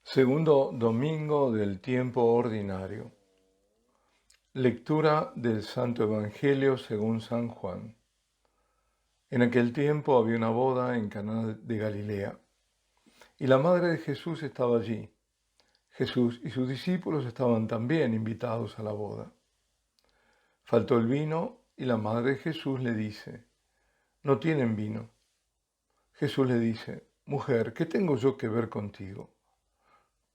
Segundo domingo del tiempo ordinario. Lectura del Santo Evangelio según San Juan. En aquel tiempo había una boda en Caná de Galilea, y la madre de Jesús estaba allí. Jesús y sus discípulos estaban también invitados a la boda. Faltó el vino y la madre de Jesús le dice: «No tienen vino». Jesús le dice: «Mujer, ¿qué tengo yo que ver contigo?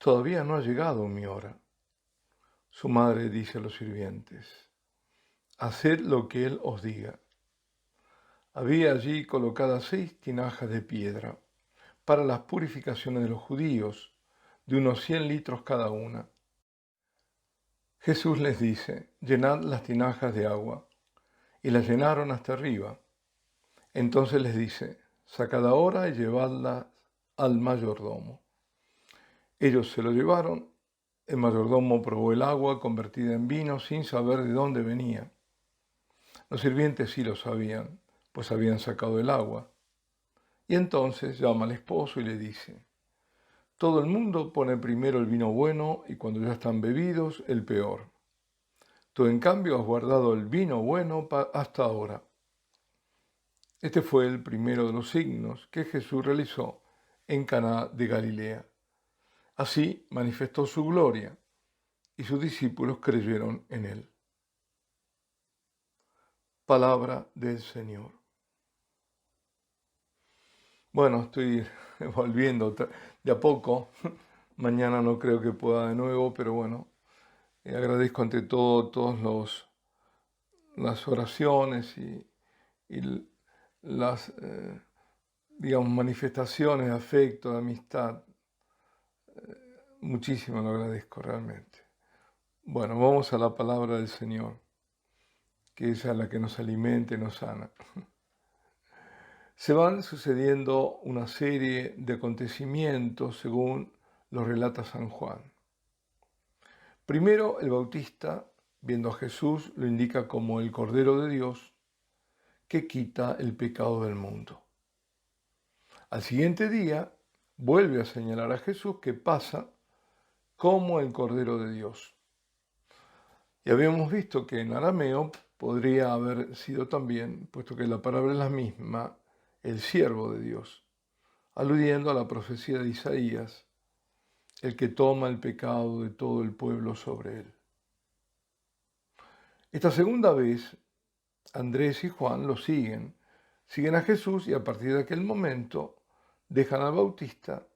Todavía no ha llegado mi hora». Su madre dice a los sirvientes: «Haced lo que él os diga». Había allí colocadas 6 tinajas de piedra para las purificaciones de los judíos, de unos 100 litros cada una. Jesús les dice: «Llenad las tinajas de agua». Y las llenaron hasta arriba. Entonces les dice: «Sacad ahora y llevadlas al mayordomo». Ellos se lo llevaron. El mayordomo probó el agua convertida en vino sin saber de dónde venía. Los sirvientes sí lo sabían, pues habían sacado el agua. Y entonces llama al esposo y le dice: «Todo el mundo pone primero el vino bueno y cuando ya están bebidos, el peor. Tú en cambio has guardado el vino bueno hasta ahora». Este fue el primero de los signos que Jesús realizó en Caná de Galilea. Así manifestó su gloria y sus discípulos creyeron en él. Palabra del Señor. Bueno, estoy volviendo de a poco. Mañana no creo que pueda de nuevo, pero bueno, agradezco ante todo todas las oraciones y las, digamos, manifestaciones de afecto, de amistad. Muchísimo lo agradezco realmente. Bueno, vamos a la palabra del Señor, que es la que nos alimenta y nos sana. Se van sucediendo una serie de acontecimientos según lo relata San Juan. Primero, el Bautista, viendo a Jesús, lo indica como el Cordero de Dios que quita el pecado del mundo. Al siguiente día, vuelve a señalar a Jesús que pasa como el Cordero de Dios. Y habíamos visto que en arameo podría haber sido también, puesto que la palabra es la misma, el siervo de Dios, aludiendo a la profecía de Isaías, el que toma el pecado de todo el pueblo sobre él. Esta segunda vez, Andrés y Juan lo siguen a Jesús y a partir de aquel momento dejan al Bautista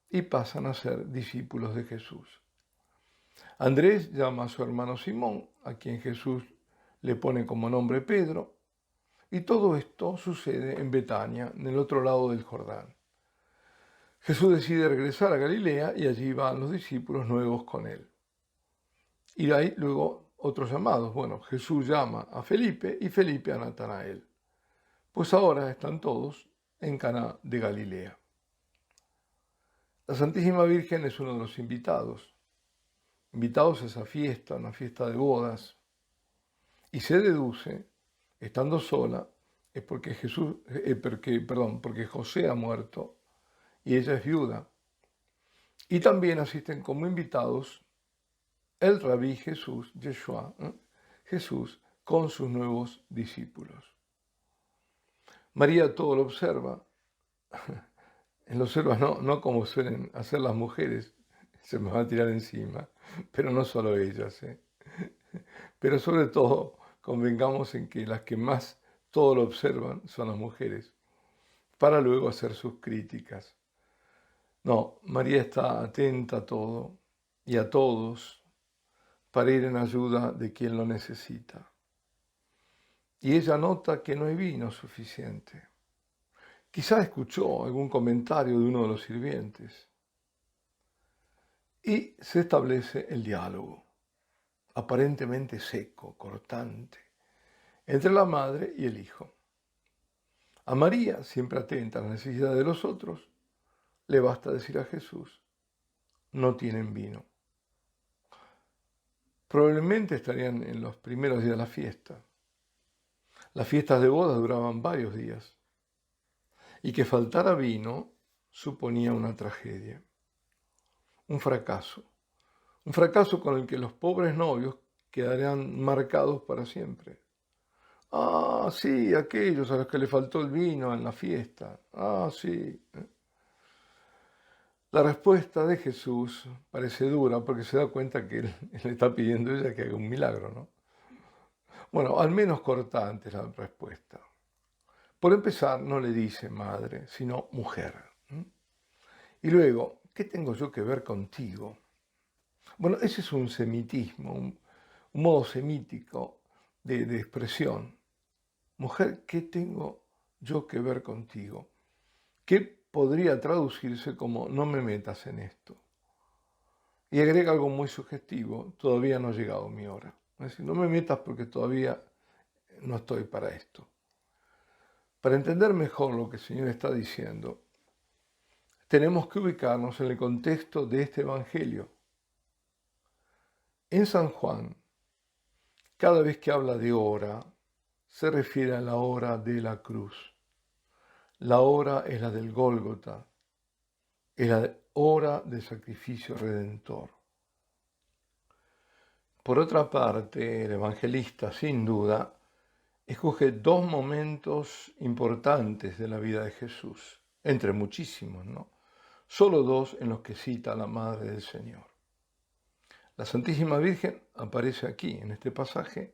y pasan a ser discípulos de Jesús. Andrés llama a su hermano Simón, a quien Jesús le pone como nombre Pedro, y todo esto sucede en Betania, en el otro lado del Jordán. Jesús decide regresar a Galilea y allí van los discípulos nuevos con él. Y hay luego otros llamados. Bueno, Jesús llama a Felipe y Felipe a Natanael. Pues ahora están todos en Caná de Galilea. La Santísima Virgen es uno de los invitados a esa fiesta, una fiesta de bodas. Y se deduce, estando sola, es porque porque José ha muerto y ella es viuda. Y también asisten como invitados el rabí Jesús, Yeshua, Jesús, con sus nuevos discípulos. María todo lo observa. Lo observa no como suelen hacer las mujeres, se me va a tirar encima, pero no solo ellas. Pero sobre todo, convengamos en que las que más todo lo observan son las mujeres, para luego hacer sus críticas. No, María está atenta a todo y a todos para ir en ayuda de quien lo necesita. Y ella nota que no hay vino suficiente. Quizá escuchó algún comentario de uno de los sirvientes. Y se establece el diálogo, aparentemente seco, cortante, entre la madre y el hijo. A María, siempre atenta a la necesidad de los otros, le basta decir a Jesús: «No tienen vino». Probablemente estarían en los primeros días de la fiesta. Las fiestas de boda duraban varios días. Y que faltara vino suponía una tragedia. un fracaso. Un fracaso con el que los pobres novios quedarán marcados para siempre. Ah, sí, aquellos a los que le faltó el vino en la fiesta. Ah, sí. La respuesta de Jesús parece dura porque se da cuenta que él le está pidiendo a ella que haga un milagro, ¿no? Bueno, al menos cortante es la respuesta. Por empezar, no le dice madre, sino mujer. Y luego, ¿qué tengo yo que ver contigo? Bueno, ese es un semitismo, un modo semítico de expresión. Mujer, ¿qué tengo yo que ver contigo? ¿Qué podría traducirse como no me metas en esto? Y agrega algo muy sugestivo, todavía no ha llegado mi hora. Es decir, no me metas porque todavía no estoy para esto. Para entender mejor lo que el Señor está diciendo, tenemos que ubicarnos en el contexto de este Evangelio. En San Juan, cada vez que habla de hora, se refiere a la hora de la cruz. La hora es la del Gólgota, es la hora del sacrificio redentor. Por otra parte, el evangelista, sin duda, escoge dos momentos importantes de la vida de Jesús, entre muchísimos, ¿no? Solo dos en los que cita a la Madre del Señor. La Santísima Virgen aparece aquí, en este pasaje,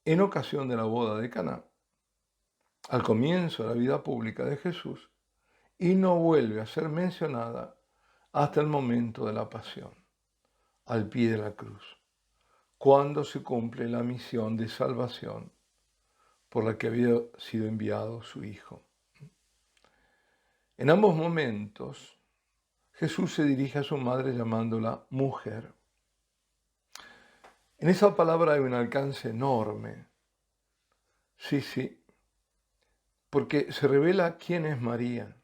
en ocasión de la boda de Caná, al comienzo de la vida pública de Jesús, y no vuelve a ser mencionada hasta el momento de la pasión, al pie de la cruz, cuando se cumple la misión de salvación por la que había sido enviado su Hijo. En ambos momentos, Jesús se dirige a su madre llamándola mujer. En esa palabra hay un alcance enorme. Sí, porque se revela quién es María,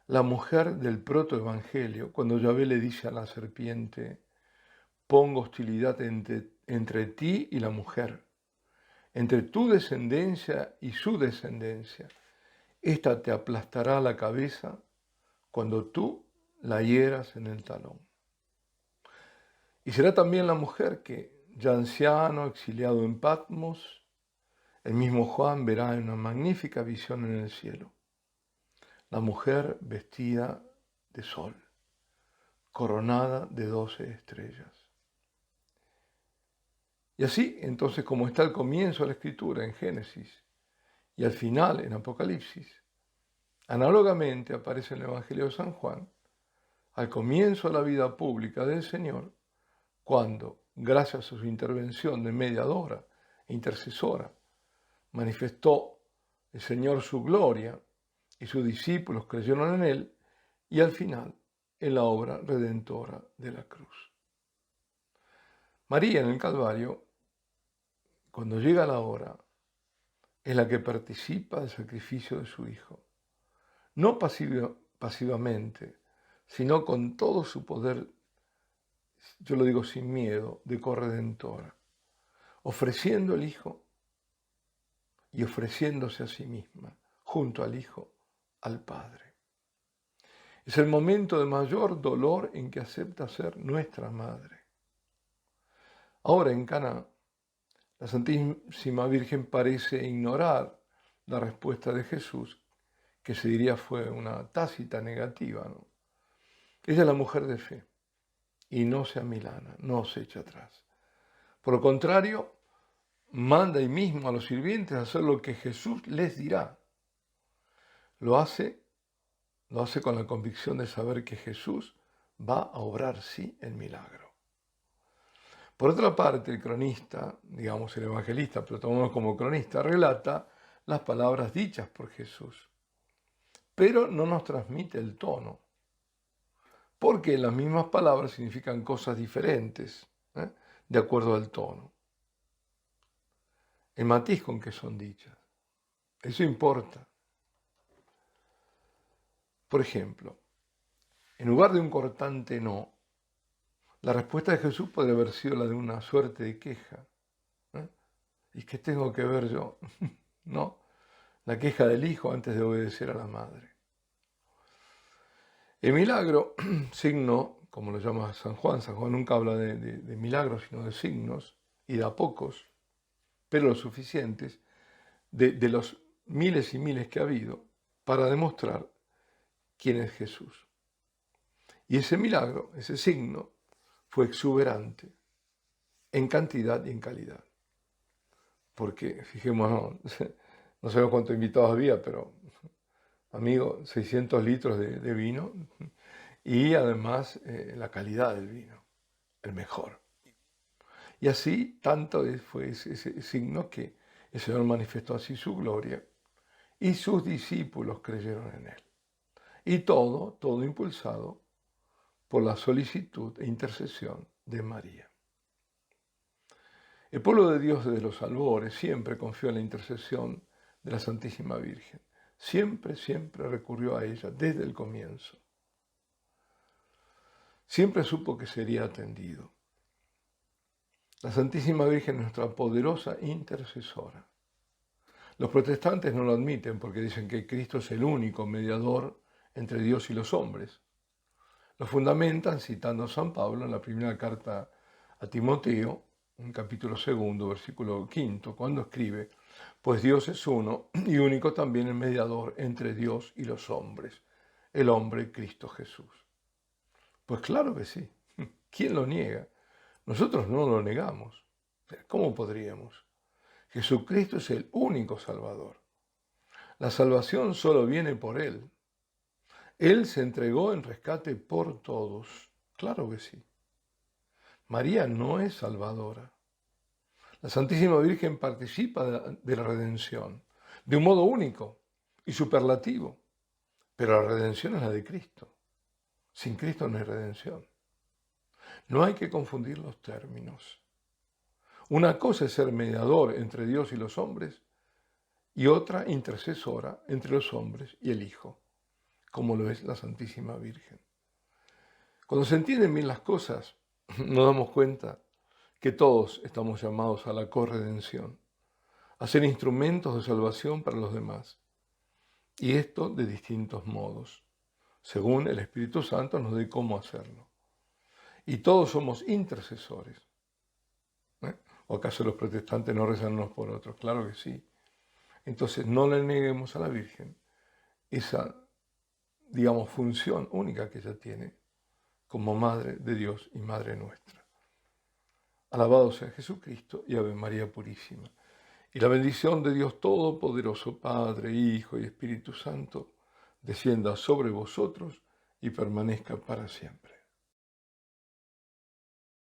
la mujer del protoevangelio, cuando Yahvé le dice a la serpiente, pongo hostilidad entre ti y la mujer, entre tu descendencia y su descendencia. Esta te aplastará la cabeza cuando tú la hieras en el talón. Y será también la mujer que, ya anciano, exiliado en Patmos, el mismo Juan verá en una magnífica visión en el cielo. La mujer vestida de sol, coronada de 12 estrellas. Y así, entonces, como está al comienzo de la Escritura en Génesis y al final en Apocalipsis, análogamente aparece en el Evangelio de San Juan, al comienzo de la vida pública del Señor, cuando, gracias a su intervención de mediadora e intercesora, manifestó el Señor su gloria y sus discípulos creyeron en él, y al final en la obra redentora de la cruz. María en el Calvario, cuando llega la hora, es la que participa del sacrificio de su Hijo, no pasivamente, sino con todo su poder, yo lo digo sin miedo, de corredentora, ofreciendo el Hijo y ofreciéndose a sí misma, junto al Hijo, al Padre. Es el momento de mayor dolor en que acepta ser nuestra Madre. Ahora en Caná, la Santísima Virgen parece ignorar la respuesta de Jesús, que se diría fue una tácita negativa, ¿no? Ella es la mujer de fe y no se amilana, no se echa atrás. Por lo contrario, manda ahí mismo a los sirvientes a hacer lo que Jesús les dirá. Lo hace con la convicción de saber que Jesús va a obrar sí el milagro. Por otra parte, el cronista, digamos el evangelista, pero tomamos como cronista, relata las palabras dichas por Jesús, pero no nos transmite el tono, porque las mismas palabras significan cosas diferentes, de acuerdo al tono. El matiz con que son dichas. Eso importa. Por ejemplo, en lugar de un cortante no, la respuesta de Jesús podría haber sido la de una suerte de queja. ¿Y qué tengo que ver yo? ¿No? La queja del hijo antes de obedecer a la madre. El milagro, signo, como lo llama San Juan nunca habla de milagros, sino de signos, y da pocos, pero los suficientes, de los miles y miles que ha habido, para demostrar quién es Jesús. Y ese milagro, ese signo, fue exuberante en cantidad y en calidad. Porque, fijémonos, no sabemos cuántos invitados había, pero, amigo, 600 litros de vino y además la calidad del vino, el mejor. Y así tanto fue ese signo que el Señor manifestó así su gloria y sus discípulos creyeron en él. Y todo impulsado por la solicitud e intercesión de María. El pueblo de Dios desde los albores siempre confió en la intercesión de la Santísima Virgen. Siempre recurrió a ella desde el comienzo. Siempre supo que sería atendido. La Santísima Virgen es nuestra poderosa intercesora. Los protestantes no lo admiten porque dicen que Cristo es el único mediador entre Dios y los hombres. Lo fundamentan citando a San Pablo en la primera carta a Timoteo, en capítulo 2, versículo 5, cuando escribe: pues Dios es uno y único también el mediador entre Dios y los hombres, el hombre Cristo Jesús. Pues claro que sí. ¿Quién lo niega? Nosotros no lo negamos. ¿Cómo podríamos? Jesucristo es el único Salvador. La salvación solo viene por Él. Él se entregó en rescate por todos. Claro que sí. María no es salvadora. La Santísima Virgen participa de la redención de un modo único y superlativo. Pero la redención es la de Cristo. Sin Cristo no hay redención. No hay que confundir los términos. Una cosa es ser mediador entre Dios y los hombres y otra intercesora entre los hombres y el Hijo, como lo es la Santísima Virgen. Cuando se entienden bien las cosas, nos damos cuenta que todos estamos llamados a la corredención, a ser instrumentos de salvación para los demás. Y esto de distintos modos, según el Espíritu Santo nos dé cómo hacerlo. Y todos somos intercesores. ¿O acaso los protestantes no rezan unos por otros? Claro que sí. Entonces no le neguemos a la Virgen esa, digamos, función única que ella tiene como Madre de Dios y Madre nuestra. Alabado sea Jesucristo y Ave María Purísima. Y la bendición de Dios Todopoderoso, Padre, Hijo y Espíritu Santo, descienda sobre vosotros y permanezca para siempre.